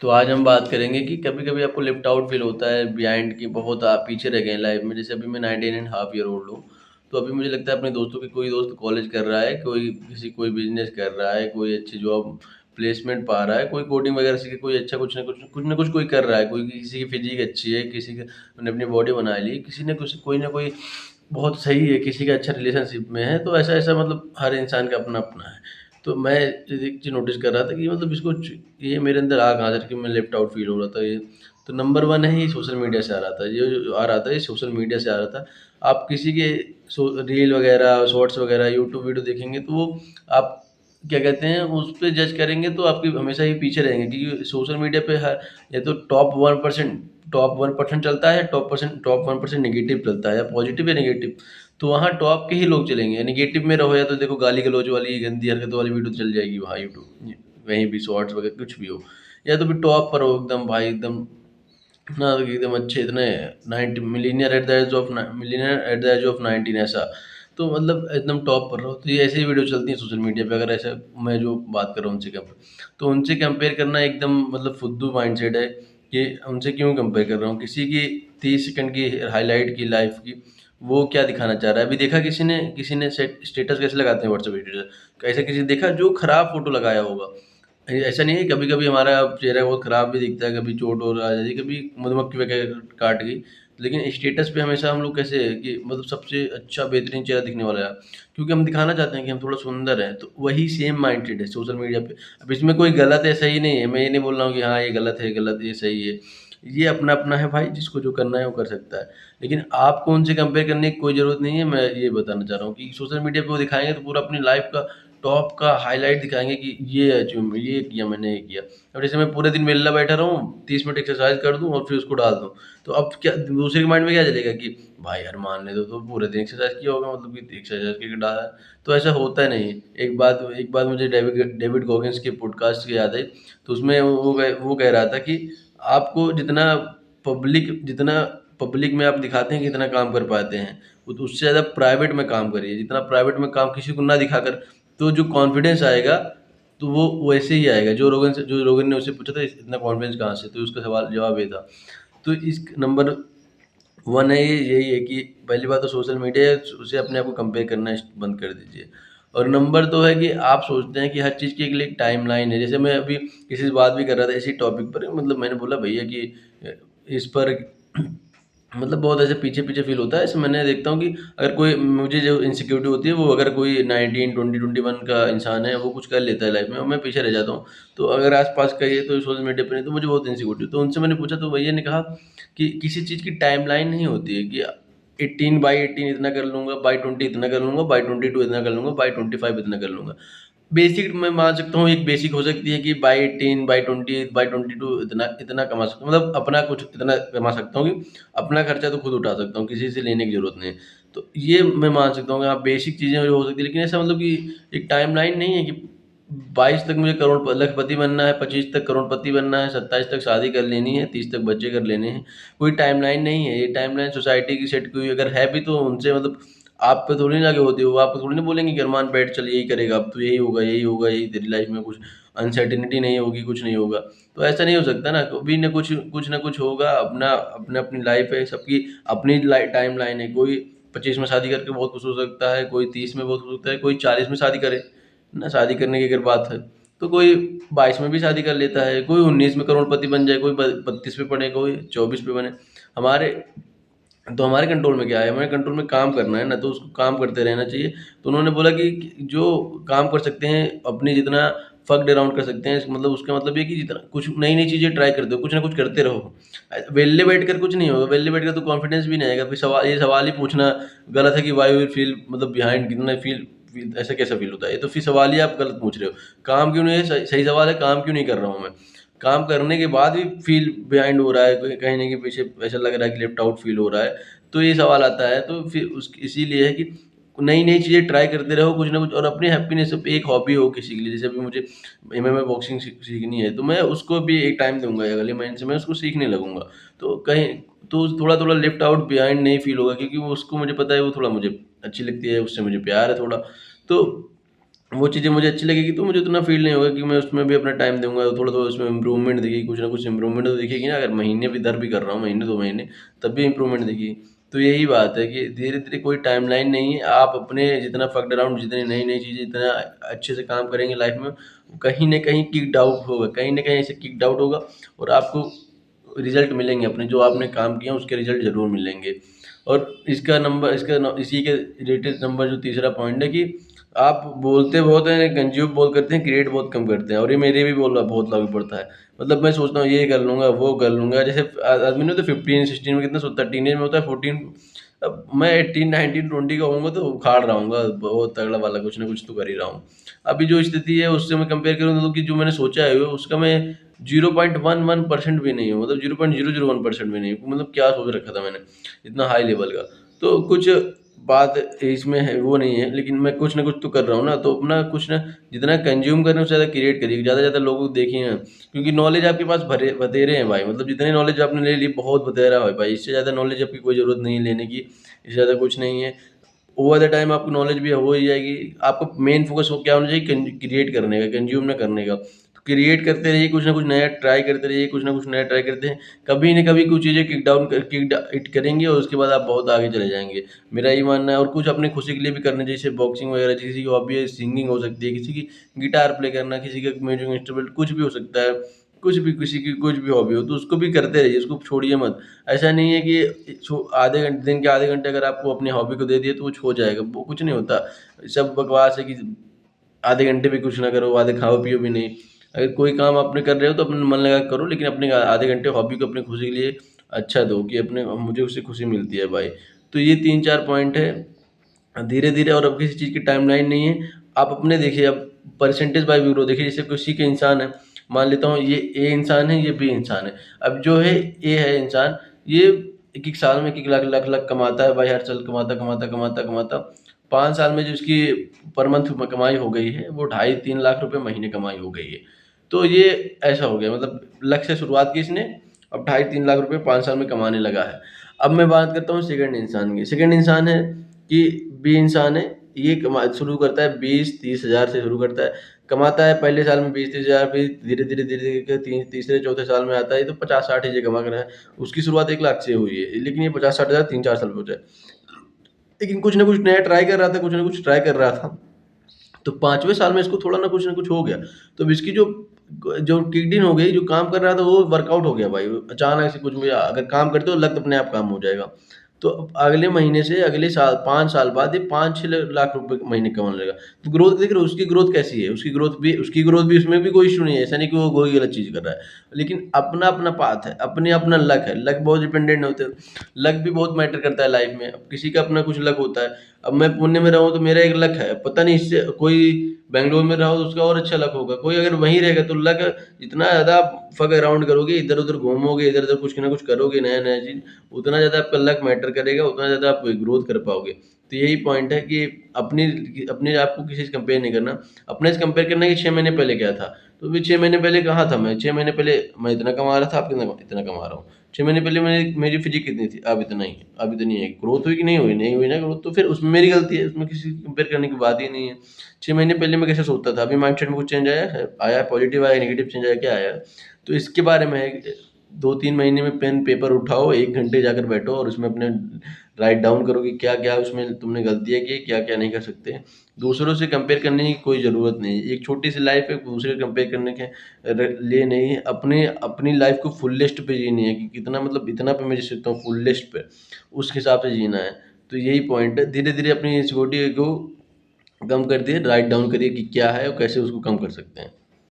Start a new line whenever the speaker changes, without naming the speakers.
तो आज हम बात करेंगे कि कभी-कभी आपको लेफ्ट आउट फ़ील होता है बिहाइंड कि बहुत आप पीछे रह गए हैं लाइफ़ में। जैसे अभी मैं 19 एंड हाफ ईयर ओल्ड हूँ, तो अभी मुझे लगता है अपने दोस्तों के कोई दोस्त कॉलेज कर रहा है, कोई बिज़नेस कर रहा है, कोई अच्छी जॉब प्लेसमेंट पा रहा है, कोई कोडिंग वगैरह सीख के कोई अच्छा कुछ न कुछ कोई कर रहा है। कोई किसी की फ़िज़ीक अच्छी है, किसी के ने अपनी बॉडी बना ली, किसी ने कुछ कोई न कोई बहुत सही है, किसी का अच्छा रिलेशनशिप में है, तो ऐसा-ऐसा मतलब हर इंसान का अपना-अपना है। तो मैं एक चीज़ नोटिस कर रहा था कि मतलब इसको ये मेरे अंदर आ कहाँ से कि मैं लेफ्ट आउट फ़ील हो रहा था ये। तो नंबर 1 है ये सोशल मीडिया से आ रहा था। ये जो आ रहा था ये सोशल मीडिया से आ रहा था। आप किसी के रील वगैरह, शॉर्ट्स वगैरह, यूट्यूब वीडियो देखेंगे तो वो आप क्या कहते हैं उस पे जज करेंगे तो आपकी हमेशा ही पीछे रहेंगे क्योंकि सोशल मीडिया पे हर या तो टॉप 1% चलता है, टॉप 1% नेगेटिव चलता है या पॉजिटिव या नेगेटिव। तो वहाँ टॉप के ही लोग चलेंगे, नेगेटिव में रहो या तो देखो गाली-गलौज वाली, गंदी हरकतों वाली वीडियो चल जाएगी वहाँ यूट्यूब कहीं भी शॉर्ट्स वगैरह कुछ भी हो। या तो फिर टॉप पर हो एकदम भाई एकदम इतना एकदम अच्छे इतने 90 millionaire at the age of 19 ऐसा। तो मतलब एकदम टॉप पर रहो, तो ये ऐसी ही वीडियो चलती है सोशल मीडिया पे अगर ऐसा मैं जो बात कर रहा हूँ उनसे कंपेयर। तो उनसे कंपेयर करना एकदम मतलब फुद्दू माइंडसेट है कि उनसे क्यों कंपेयर कर रहा हूँ? किसी की 30 सेकंड की हाइलाइट की लाइफ़ की, वो क्या दिखाना चाह रहा है? अभी देखा किसी ने स्टेटस कैसे लगाते हैं व्हाट्सएप स्टेटस? ऐसा किसी ने देखा जो खराब फ़ोटो लगाया होगा? ऐसा नहीं है कभी-कभी हमारा चेहरा बहुत खराब भी दिखता है, कभी चोट और आ जाती है, कभी मधुमक्खी वगैरह काट गई। लेकिन स्टेटस पे हमेशा हम लोग कैसे है कि मतलब सबसे अच्छा बेहतरीन चेहरा दिखने वाला है, क्योंकि हम दिखाना चाहते हैं कि हम थोड़ा सुंदर हैं। तो वही सेम माइंडसेट है सोशल मीडिया पे। अब इसमें कोई गलत है, सही नहीं है। मैं ये नहीं बोल रहा हूँ कि हाँ, ये गलत है, ये सही है। ये अपना-अपना है भाई, जिसको जो करना है वो कर सकता है। लेकिन आपको उनसे कंपेयर करने की कोई ज़रूरत नहीं है। मैं ये बताना चाह रहा हूँ कि सोशल मीडिया पे वो दिखाएँगे तो पूरा अपनी लाइफ़ का टॉप का हाइलाइट दिखाएँगे कि ये किया मैंने, ये किया। अब जैसे मैं पूरे दिन वेला बैठा रहूँ, 30 मिनट एक्सरसाइज़ कर दूँ और फिर उसको डाल दूँ। तो अब क्या दूसरे के माइंड में क्या चलेगा कि भाई यार मान ले तो पूरे दिन एक्सरसाइज़ किया होगा मतलब कि एक्सरसाइज़ करके डाला है। तो ऐसा होता नहीं है। एक बात मुझे डेविड डेविड गॉगिन्स के पॉडकास्ट की याद आई। तो उसमें वो कह रहा था कि आपको जितना पब्लिक में आप दिखाते हैं कि इतना काम कर पाते हैं, उससे ज़्यादा प्राइवेट में काम करिए। जितना प्राइवेट में काम किसी को ना दिखाकर तो जो कॉन्फिडेंस आएगा, तो वो वैसे ही आएगा। जो रोगन ने उससे पूछा था इतना कॉन्फिडेंस कहाँ से? तो उसका सवाल जवाब ये था। तो इस नंबर 1 है ये यही है कि पहली बात तो सोशल मीडिया है, उसे अपने आप को कंपेयर करना बंद कर दीजिए। और नंबर 2 है कि आप सोचते हैं कि हर चीज़ की एक टाइमलाइन है। जैसे मैं अभी किसी से बात भी कर रहा था इसी टॉपिक पर, मतलब मैंने बोला भैया कि इस पर मतलब बहुत ऐसे पीछे-पीछे फ़ील होता है। ऐसे मैंने देखता हूँ कि अगर कोई मुझे जो इनसिक्योरिटी होती है वो अगर कोई 19, 20, 21 का इंसान है, वो कुछ कर लेता है लाइफ़ में और मैं पीछे रह जाता हूँ। तो अगर आस-पास का ये तो सोशल मीडिया पे नहीं तो मुझे बहुत इनसिक्योरिटी, तो उनसे मैंने पूछा तो भैया ने कहा कि किसी चीज़ की टाइमलाइन नहीं होती है कि 18 बाई 18 इतना कर लूँगा, बाई 20 इतना कर लूँगा, बाई 22 इतना कर लूँगा, बाई 25 इतना कर लूँगा। बेसिक मैं मान सकता हूँ, एक बेसिक हो सकती है कि बाई 18, बाई 20, बाई 22 इतना इतना कमा सकता हूँ। मतलब अपना कुछ इतना कमा सकता हूँ कि अपना खर्चा तो खुद उठा सकता हूँ, किसी से लेने की ज़रूरत नहीं है। तो ये मैं मान सकता हूँ कि हाँ, बेसिक चीज़ें जो हो सकती है, लेकिन ऐसा मतलब कि एक टाइमलाइन नहीं है कि 22 तक मुझे लखपति बनना है, 25 तक करोड़पति बनना है, 27 तक शादी कर लेनी है, 30 तक बच्चे कर लेने हैं। कोई टाइमलाइन नहीं है। ये टाइमलाइन सोसाइटी की सेट की हुई, अगर है भी तो उनसे मतलब आप पे थोड़ी ना लागू होती है। वो आपको थोड़ी ना बोलेंगे कि अरमान बैठ चल यही करेगा, अब तो यही होगा, यही तेरी लाइफ़ में कुछ अनसर्टेनिटी नहीं होगी, कुछ नहीं होगा। तो ऐसा नहीं हो सकता ना, कभी ना कुछ होगा। अपनी लाइफ़ है, सबकी अपनी टाइमलाइन है। कोई 25 में शादी करके बहुत खुश हो सकता है, कोई 30 में बहुत खुश होता है, कोई 40 में शादी करे। ना शादी करने की अगर बात है, तो कोई 22 में भी शादी कर लेता है, कोई 19 में करोड़पति बन जाए, कोई 32 पे पढ़े, कोई 24 पे बने। हमारे हमारे कंट्रोल में क्या है? हमारे कंट्रोल में काम करना है ना, तो उसको काम करते रहना चाहिए। तो उन्होंने बोला कि जो काम कर सकते हैं, अपनी जितना फक्ड अराउंड कर सकते हैं, मतलब उसका मतलब ये कि जितना कुछ नई-नई चीज़ें ट्राई करते हो, कुछ ना कुछ करते रहो। वेले बैठकर कुछ नहीं होगा, वेले बैठकर तो कॉन्फिडेंस भी नहीं आएगा। फिर ये सवाल ही पूछना गलत है कि व्हाई यू फील मतलब बिहाइंड, कितना फील फील ऐसा कैसा फील होता है? ये तो फिर सवाल ही आप गलत पूछ रहे हो। काम क्यों नहीं है? सही सही सवाल है, काम क्यों नहीं कर रहा हूँ मैं? काम करने के बाद भी फील बिहाइंड हो रहा है, कहीं कहीं न कहीं पीछे ऐसा लग रहा है कि लेफ्ट आउट फील हो रहा है। तो ये सवाल आता है, तो फिर उस इसीलिए है कि नई-नई चीज़ें ट्राई करते रहो कुछ ना कुछ, और अपनी हैप्पीनेस एक हॉबी हो किसी के लिए। जैसे अभी मुझे एमएमए बॉक्सिंग सीखनी है, तो मैं उसको भी एक टाइम दूँगा, अगले महीने से मैं उसको सीखने लगूँगा। तो कहीं तो थोड़ा-थोड़ा लेफ्ट आउट बिहाइंड नहीं फील होगा, क्योंकि वो उसको मुझे पता है, वो थोड़ा मुझे अच्छी लगती है, उससे मुझे प्यार है थोड़ा। तो वो चीज़ें मुझे अच्छी लगेगी तो मुझे उतना फ़ील नहीं होगा कि मैं उसमें भी अपना टाइम दूँगा, थोड़ा-थोड़ा उसमें इम्प्रूवमेंट दिखेगी, कुछ ना कुछ इम्प्रूवमेंट तो दिखेगी ना, अगर महीने भी दर भी कर रहा हूँ, महीने 2 महीने, तब भी इम्प्रूवमेंट दिखेगी। तो यही बात है कि धीरे-धीरे कोई टाइमलाइन नहीं है, आप अपने जितना फक्ड अराउंड जितनी नई-नई चीज़ें इतना अच्छे से काम करेंगे लाइफ़ में, कहीं न कहीं किक्ड आउट होगा, कहीं न कहीं ऐसे किक्ड आउट होगा और आपको रिज़ल्ट मिलेंगे अपने जो आपने काम किया उसके रिज़ल्ट ज़रूर मिलेंगे। और इसी के रिलेटेड नंबर जो तीसरा पॉइंट है कि आप बोलते बहुत हैं, कंज़्यूम बहुत करते हैं, क्रिएट बहुत कम करते हैं और ये मेरे भी बोलना बहुत लागू पड़ता है। मतलब मैं सोचता हूँ ये कर लूँगा, वो कर लूँगा, जैसे आदमी नहीं होता 15-16 में कितना सोचता है, टीनेज में होता है 14, अब मैं 18, 19, 20 का होऊँगा तो उखाड़ रहा हूँगा, बहुत तगड़ा वाला कुछ ना कुछ तो कर ही रहा हूँ। अभी जो स्थिति है उससे मैं कंपेयर करूँ तो कि जो मैंने सोचा है उसका मैं 0.11% भी नहीं हूँ, मतलब 0.001% भी नहीं हूँ, मतलब क्या सोच रखा था मैंने, इतना हाई लेवल का। तो कुछ बात इसमें है वो नहीं है, लेकिन मैं कुछ ना कुछ तो कर रहा हूँ ना, तो अपना कुछ ना जितना कंज़्यूम कर रहे हैं उससे ज़्यादा क्रिएट करिए, ज़्यादा से ज़्यादा लोगों को देखिए ना, क्योंकि नॉलेज आपके पास भरे बतेरे हैं भाई, मतलब जितनी नॉलेज आपने ले ली बहुत बतेरा है भाई, इससे ज़्यादा नॉलेज आपकी कोई ज़रूरत नहीं है लेने की, इससे ज़्यादा कुछ नहीं है। ओवर द टाइम आपको नॉलेज भी हो ही जाएगी। आपका मेन फ़ोकस हो क्या होना चाहिए, क्रिएट करने का, कंज़्यूम ना करने का। तो क्रिएट करते रहिए, कुछ ना कुछ नया ट्राई करते रहिए, कुछ ना कुछ नया ट्राई करते हैं। कभी न कभी कुछ चीज़ें किक इट करेंगे और उसके बाद आप बहुत आगे चले जाएँगे। मेरा ये मानना है, और कुछ अपनी खुशी के लिए भी करना चाहिए, जैसे बॉक्सिंग वगैरह, किसी की हॉबी है, सिंगिंग हो सकती है, किसी की गिटार प्ले करना, किसी का म्यूज़िक इंस्ट्रूमेंट कुछ भी हो सकता है। कुछ भी, किसी की कुछ भी हॉबी हो तो उसको भी करते रहिए, उसको छोड़िए मत। ऐसा नहीं है कि आधे घंटे, दिन के आधे घंटे अगर आपको अपनी हॉबी को दे दिए तो वो छो जाएगा, वो कुछ नहीं होता। सब बकवास है कि आधे घंटे भी कुछ ना करो, आधे खाओ-पियो भी नहीं। अगर कोई काम आपने कर रहे हो तो अपना मन लगा के करो, लेकिन अपने आधे घंटे हॉबी को अपनी खुशी के लिए अच्छा दो कि अपने मुझे उससे खुशी मिलती है भाई। तो ये 3-4 पॉइंट है। धीरे-धीरे, और अब किसी चीज़ की टाइमलाइन नहीं है। आप अपने देखिए, अब परसेंटेज बाय ज़ीरो देखिए, जैसे किसी के इंसान है, मान लेता हूँ ये ए इंसान है, ये बी इंसान है। अब जो है ए है इंसान, ये एक-एक साल में एक-एक लाख कमाता है भाई, हर साल कमाता। 5 साल में जो इसकी पर मंथ म कमाई हो गई है, वो ढाई 3 लाख रुपए महीने कमाई हो गई है। तो ये ऐसा हो गया, मतलब लाख से शुरुआत की इसने, अब ढाई 3 लाख रुपए 5 साल में कमाने लगा है। अब मैं बात करता हूँ सेकंड इंसान की। सेकंड इंसान है कि बी इंसान है, ये कमा शुरू करता है 20-30 हज़ार से शुरू करता है, कमाता है पहले साल में 20-30 हज़ार, फिर धीरे-धीरे के तीसरे-चौथे साल में आता है, ये तो 50-60 चीज़ें कमा कर रहा है। उसकी शुरुआत 1 लाख से हुई है, लेकिन ये 50-60 हज़ार 3-4 साल में पहुँचा है। लेकिन कुछ ना कुछ नया ट्राई कर रहा था, कुछ ना कुछ ट्राई कर रहा था। तो 5वें साल में इसको थोड़ा ना कुछ हो गया। तो अब इसकी जो जो किक इन हो गई, जो काम कर रहा था वो वर्कआउट हो गया भाई। अचानक से कुछ भी अगर काम करते हो लत अपने आप काम हो जाएगा। तो अब अगले महीने से अगले साल 5 साल बाद ये 5-6 लाख रुपए महीने कमाने लगा। तो ग्रोथ देख रहे हो उसकी ग्रोथ कैसी है? उसकी ग्रोथ भी उसमें भी कोई इश्यू नहीं है। ऐसा नहीं कि वो कोई गलत चीज़ कर रहा है। लेकिन अपना-अपना पाथ है, अपना लक है। लक बहुत डिपेंडेंट होते हैं। लक भी बहुत मैटर करता है लाइफ़ में। अब किसी का अपना कुछ लक होता है। अब मैं पुणे में रहा हूँ तो मेरा एक लक है, पता नहीं इससे कोई बैंगलोर में रहा हो तो उसका और अच्छा लक होगा, कोई अगर वहीं रहेगा तो लक, जितना ज़्यादा आप फक अराउंड करोगे, इधर-उधर घूमोगे, इधर-उधर कुछ ना कुछ करोगे नया-नया चीज़, उतना ज़्यादा आपका लक मैटर करेगा, उतना ज़्यादा आप ग्रोथ कर पाओगे। तो यही पॉइंट है कि अपनी अपने आप को किसी से कंपेयर नहीं करना। अपने से कंपेयर करना है कि 6 महीने पहले क्या था, तो अभी 6 महीने पहले कहाँ था मैं? 6 महीने पहले मैं इतना कमा रहा था, अब कितना इतना कमा रहा हूँ। 6 महीने पहले मेरी फ़िज़ीक कितनी थी? अब इतना ही है, अब इतनी है। ग्रोथ हुई कि नहीं हुई? नहीं हुई ना ग्रोथ, तो फिर उसमें मेरी गलती है, उसमें किसी से कंपेयर करने की बात ही नहीं है। 6 महीने पहले मैं कैसे सोचता था, अभी माइंडसेट में कुछ चेंज आया है? आया है, पॉज़िटिव आया है, नेगेटिव चेंज आया, क्या आया है? तो इसके बारे में है, 2-3 महीने में पेन पेपर उठाओ, 1 घंटे जाकर बैठो और उसमें अपने राइट डाउन करो कि क्या-क्या उसमें तुमने गलतियाँ की, क्या-क्या नहीं कर सकते। दूसरों से कंपेयर करने की कोई ज़रूरत नहीं है। एक छोटी-सी लाइफ़ है, दूसरे से कंपेयर करने के लिए नहीं है। अपने अपनी लाइफ़ को फुलेस्ट पे जीनी है कि कितना, मतलब इतना पे मैं जी सकता हूँ फुलेस्ट पे, उस हिसाब से जीना है। तो यही पॉइंट है। धीरे-धीरे अपनी इनसिक्योरिटी को कम कर दिए, राइट डाउन करिए कि क्या है और कैसे उसको कम कर सकते हैं।